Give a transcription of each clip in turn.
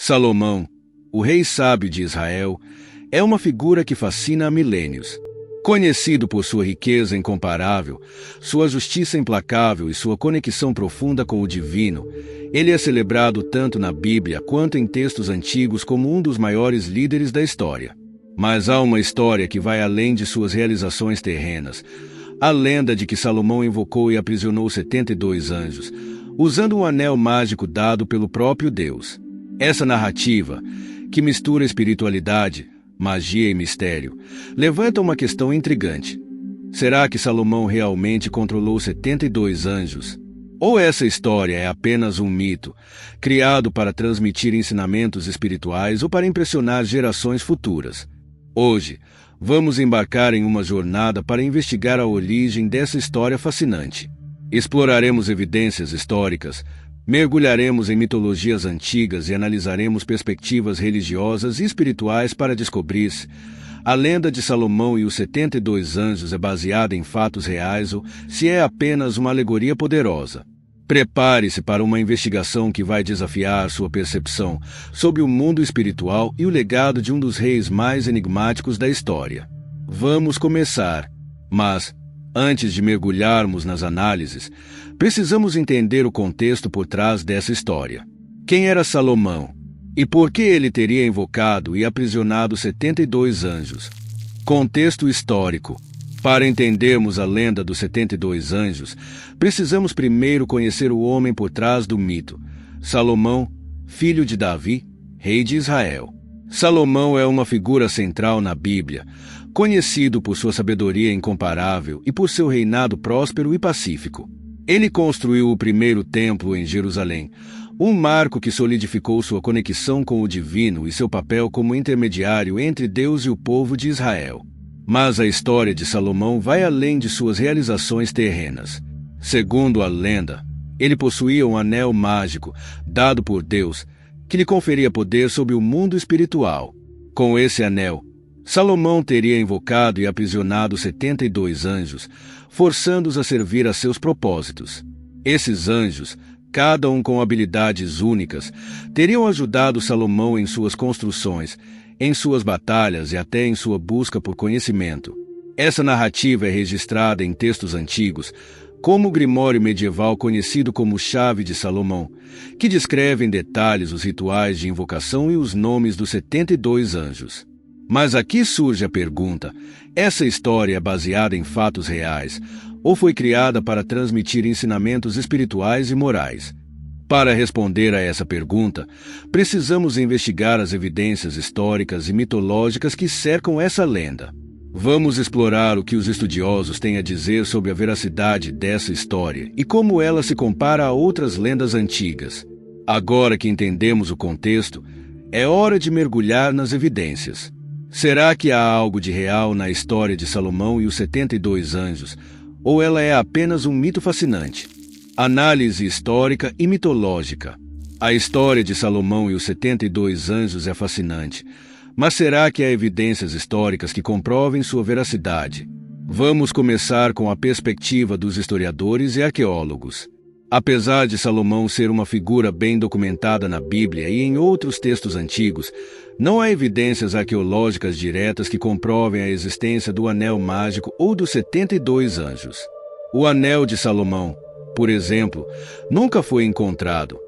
Salomão, o rei sábio de Israel, é uma figura que fascina há milênios. Conhecido por sua riqueza incomparável, sua justiça implacável e sua conexão profunda com o divino, ele é celebrado tanto na Bíblia quanto em textos antigos como um dos maiores líderes da história. Mas há uma história que vai além de suas realizações terrenas. A lenda de que Salomão invocou e aprisionou 72 anjos, usando um anel mágico dado pelo próprio Deus. Essa narrativa, que mistura espiritualidade, magia e mistério, levanta uma questão intrigante. Será que Salomão realmente controlou 72 anjos? Ou essa história é apenas um mito, criado para transmitir ensinamentos espirituais ou para impressionar gerações futuras? Hoje, vamos embarcar em uma jornada para investigar a origem dessa história fascinante. Exploraremos evidências históricas, mergulharemos em mitologias antigas e analisaremos perspectivas religiosas e espirituais para descobrir se a lenda de Salomão e os 72 anjos é baseada em fatos reais ou se é apenas uma alegoria poderosa. Prepare-se para uma investigação que vai desafiar sua percepção sobre o mundo espiritual e o legado de um dos reis mais enigmáticos da história. Vamos começar, mas antes de mergulharmos nas análises, precisamos entender o contexto por trás dessa história. Quem era Salomão? E por que ele teria invocado e aprisionado 72 anjos? Contexto histórico. Para entendermos a lenda dos 72 anjos, precisamos primeiro conhecer o homem por trás do mito. Salomão, filho de Davi, rei de Israel. Salomão é uma figura central na Bíblia, conhecido por sua sabedoria incomparável e por seu reinado próspero e pacífico. Ele construiu o primeiro templo em Jerusalém, um marco que solidificou sua conexão com o divino e seu papel como intermediário entre Deus e o povo de Israel. Mas a história de Salomão vai além de suas realizações terrenas. Segundo a lenda, ele possuía um anel mágico, dado por Deus, que lhe conferia poder sobre o mundo espiritual. Com esse anel, Salomão teria invocado e aprisionado 72 anjos, forçando-os a servir a seus propósitos. Esses anjos, cada um com habilidades únicas, teriam ajudado Salomão em suas construções, em suas batalhas e até em sua busca por conhecimento. Essa narrativa é registrada em textos antigos, como o Grimório medieval conhecido como Chave de Salomão, que descreve em detalhes os rituais de invocação e os nomes dos 72 anjos. Mas aqui surge a pergunta: essa história é baseada em fatos reais ou foi criada para transmitir ensinamentos espirituais e morais? Para responder a essa pergunta, precisamos investigar as evidências históricas e mitológicas que cercam essa lenda. Vamos explorar o que os estudiosos têm a dizer sobre a veracidade dessa história e como ela se compara a outras lendas antigas. Agora que entendemos o contexto, é hora de mergulhar nas evidências. Será que há algo de real na história de Salomão e os 72 anjos, ou ela é apenas um mito fascinante? Análise histórica e mitológica. A história de Salomão e os 72 anjos é fascinante, mas será que há evidências históricas que comprovem sua veracidade? Vamos começar com a perspectiva dos historiadores e arqueólogos. Apesar de Salomão ser uma figura bem documentada na Bíblia e em outros textos antigos, não há evidências arqueológicas diretas que comprovem a existência do anel mágico ou dos 72 anjos. O anel de Salomão, por exemplo, nunca foi encontrado,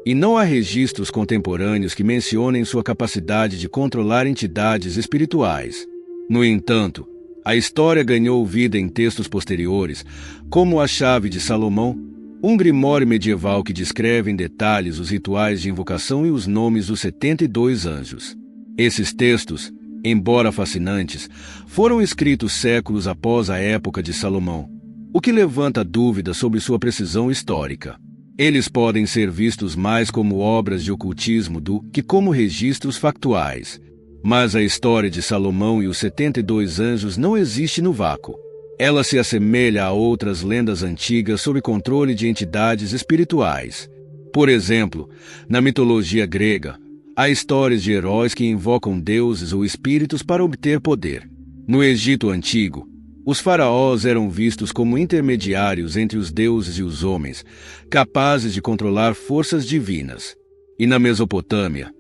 e não há registros contemporâneos que mencionem sua capacidade de controlar entidades espirituais. No entanto, a história ganhou vida em textos posteriores, como a Chave de Salomão, um grimório medieval que descreve em detalhes os rituais de invocação e os nomes dos 72 anjos. Esses textos, embora fascinantes, foram escritos séculos após a época de Salomão, o que levanta dúvidas sobre sua precisão histórica. Eles podem ser vistos mais como obras de ocultismo do que como registros factuais. Mas a história de Salomão e os 72 anjos não existe no vácuo. Ela se assemelha a outras lendas antigas sob controle de entidades espirituais. Por exemplo, na mitologia grega, há histórias de heróis que invocam deuses ou espíritos para obter poder. No Egito Antigo, os faraós eram vistos como intermediários entre os deuses e os homens, capazes de controlar forças divinas. E na Mesopotâmia,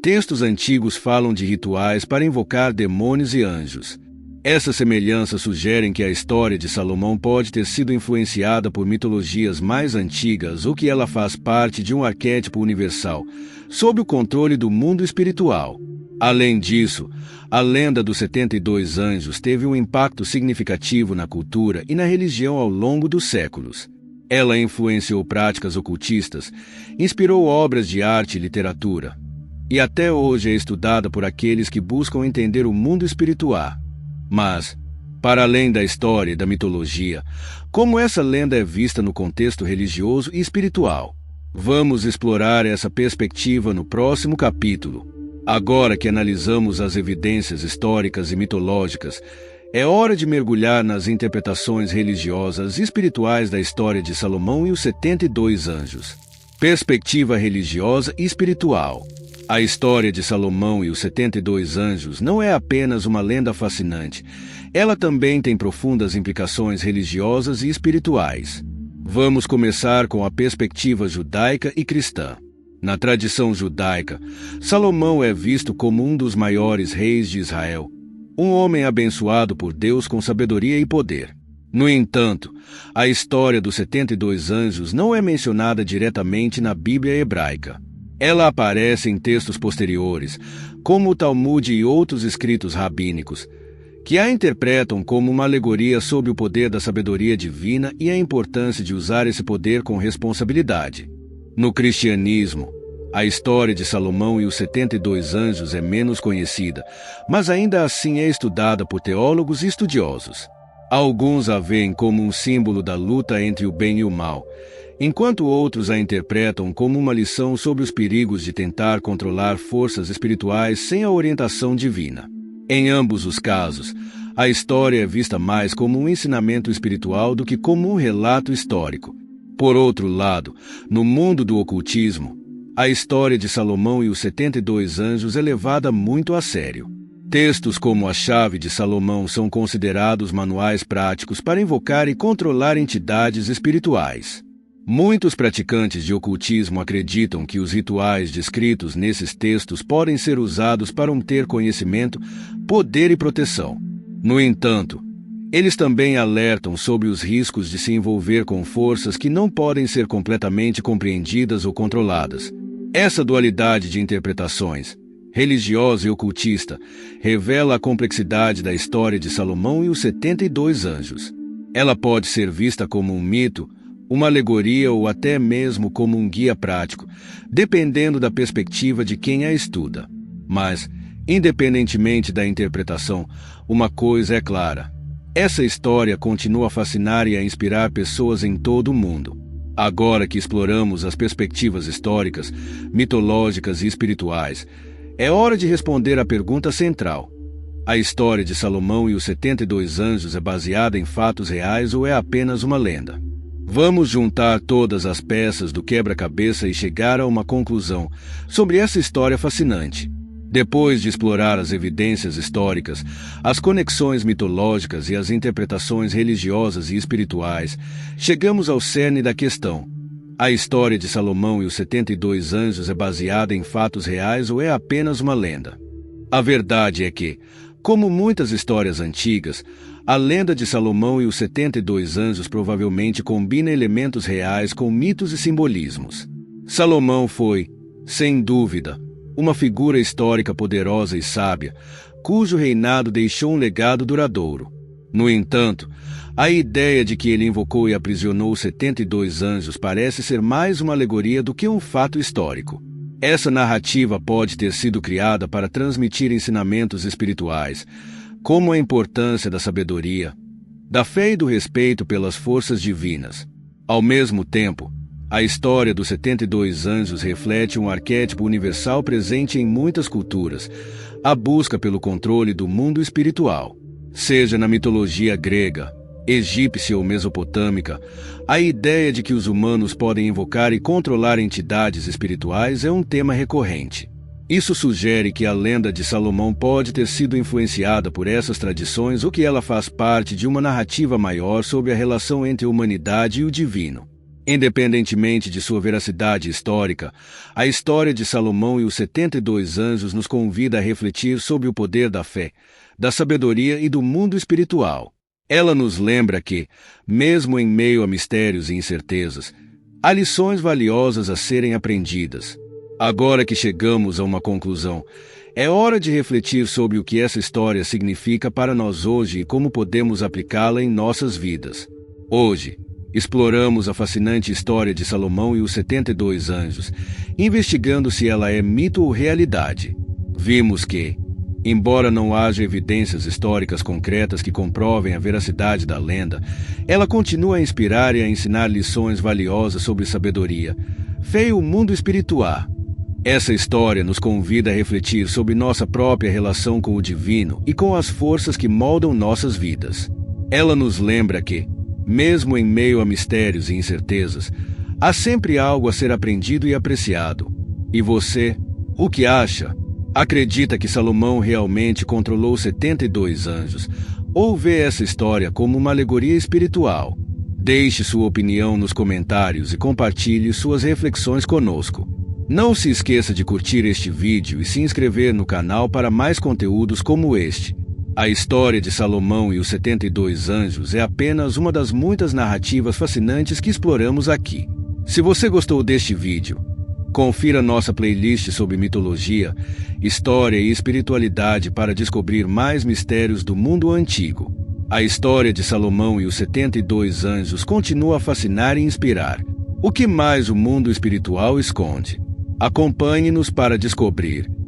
Textos antigos falam de rituais para invocar demônios e anjos. Essas semelhanças sugerem que a história de Salomão pode ter sido influenciada por mitologias mais antigas ou que ela faz parte de um arquétipo universal, sob o controle do mundo espiritual. Além disso, a lenda dos 72 anjos teve um impacto significativo na cultura e na religião ao longo dos séculos. Ela influenciou práticas ocultistas, inspirou obras de arte e literatura, e até hoje é estudada por aqueles que buscam entender o mundo espiritual. Mas, para além da história e da mitologia, como essa lenda é vista no contexto religioso e espiritual? Vamos explorar essa perspectiva no próximo capítulo. Agora que analisamos as evidências históricas e mitológicas, é hora de mergulhar nas interpretações religiosas e espirituais da história de Salomão e os 72 anjos. Perspectiva religiosa e espiritual. A história de Salomão e os 72 anjos não é apenas uma lenda fascinante, ela também tem profundas implicações religiosas e espirituais. Vamos começar com a perspectiva judaica e cristã. Na tradição judaica, Salomão é visto como um dos maiores reis de Israel, um homem abençoado por Deus com sabedoria e poder. No entanto, a história dos 72 anjos não é mencionada diretamente na Bíblia hebraica. Ela aparece em textos posteriores, como o Talmud e outros escritos rabínicos, que a interpretam como uma alegoria sobre o poder da sabedoria divina e a importância de usar esse poder com responsabilidade. No cristianismo, a história de Salomão e os 72 anjos é menos conhecida, mas ainda assim é estudada por teólogos e estudiosos. Alguns a veem como um símbolo da luta entre o bem e o mal, enquanto outros a interpretam como uma lição sobre os perigos de tentar controlar forças espirituais sem a orientação divina. Em ambos os casos, a história é vista mais como um ensinamento espiritual do que como um relato histórico. Por outro lado, no mundo do ocultismo, a história de Salomão e os 72 anjos é levada muito a sério. Textos como a Chave de Salomão são considerados manuais práticos para invocar e controlar entidades espirituais. Muitos praticantes de ocultismo acreditam que os rituais descritos nesses textos podem ser usados para obter conhecimento, poder e proteção. No entanto, eles também alertam sobre os riscos de se envolver com forças que não podem ser completamente compreendidas ou controladas. Essa dualidade de interpretações, religiosa e ocultista, revela a complexidade da história de Salomão e os 72 anjos. Ela pode ser vista como um mito, uma alegoria ou até mesmo como um guia prático, dependendo da perspectiva de quem a estuda. Mas, independentemente da interpretação, uma coisa é clara: essa história continua a fascinar e a inspirar pessoas em todo o mundo. Agora que exploramos as perspectivas históricas, mitológicas e espirituais, é hora de responder à pergunta central: a história de Salomão e os 72 anjos é baseada em fatos reais ou é apenas uma lenda? Vamos juntar todas as peças do quebra-cabeça e chegar a uma conclusão sobre essa história fascinante. Depois de explorar as evidências históricas, as conexões mitológicas e as interpretações religiosas e espirituais, chegamos ao cerne da questão: a história de Salomão e os 72 anjos é baseada em fatos reais ou é apenas uma lenda? A verdade é que, como muitas histórias antigas, a lenda de Salomão e os 72 anjos provavelmente combina elementos reais com mitos e simbolismos. Salomão foi, sem dúvida, uma figura histórica poderosa e sábia, cujo reinado deixou um legado duradouro. No entanto, a ideia de que ele invocou e aprisionou os 72 anjos parece ser mais uma alegoria do que um fato histórico. Essa narrativa pode ter sido criada para transmitir ensinamentos espirituais, como a importância da sabedoria, da fé e do respeito pelas forças divinas. Ao mesmo tempo, a história dos 72 anjos reflete um arquétipo universal presente em muitas culturas: a busca pelo controle do mundo espiritual. Seja na mitologia grega, egípcia ou mesopotâmica, a ideia de que os humanos podem invocar e controlar entidades espirituais é um tema recorrente. Isso sugere que a lenda de Salomão pode ter sido influenciada por essas tradições ou que ela faz parte de uma narrativa maior sobre a relação entre a humanidade e o divino. Independentemente de sua veracidade histórica, a história de Salomão e os 72 anjos nos convida a refletir sobre o poder da fé, da sabedoria e do mundo espiritual. Ela nos lembra que, mesmo em meio a mistérios e incertezas, há lições valiosas a serem aprendidas. Agora que chegamos a uma conclusão, é hora de refletir sobre o que essa história significa para nós hoje e como podemos aplicá-la em nossas vidas. Hoje, exploramos a fascinante história de Salomão e os 72 anjos, investigando se ela é mito ou realidade. Vimos que, embora não haja evidências históricas concretas que comprovem a veracidade da lenda, ela continua a inspirar e a ensinar lições valiosas sobre sabedoria, fé e o mundo espiritual. Essa história nos convida a refletir sobre nossa própria relação com o divino e com as forças que moldam nossas vidas. Ela nos lembra que, mesmo em meio a mistérios e incertezas, há sempre algo a ser aprendido e apreciado. E você, o que acha? Acredita que Salomão realmente controlou 72 anjos, ou vê essa história como uma alegoria espiritual? Deixe sua opinião nos comentários e compartilhe suas reflexões conosco. Não se esqueça de curtir este vídeo e se inscrever no canal para mais conteúdos como este. A história de Salomão e os 72 anjos é apenas uma das muitas narrativas fascinantes que exploramos aqui. Se você gostou deste vídeo, confira nossa playlist sobre mitologia, história e espiritualidade para descobrir mais mistérios do mundo antigo. A história de Salomão e os 72 anjos continua a fascinar e inspirar. O que mais o mundo espiritual esconde? Acompanhe-nos para descobrir.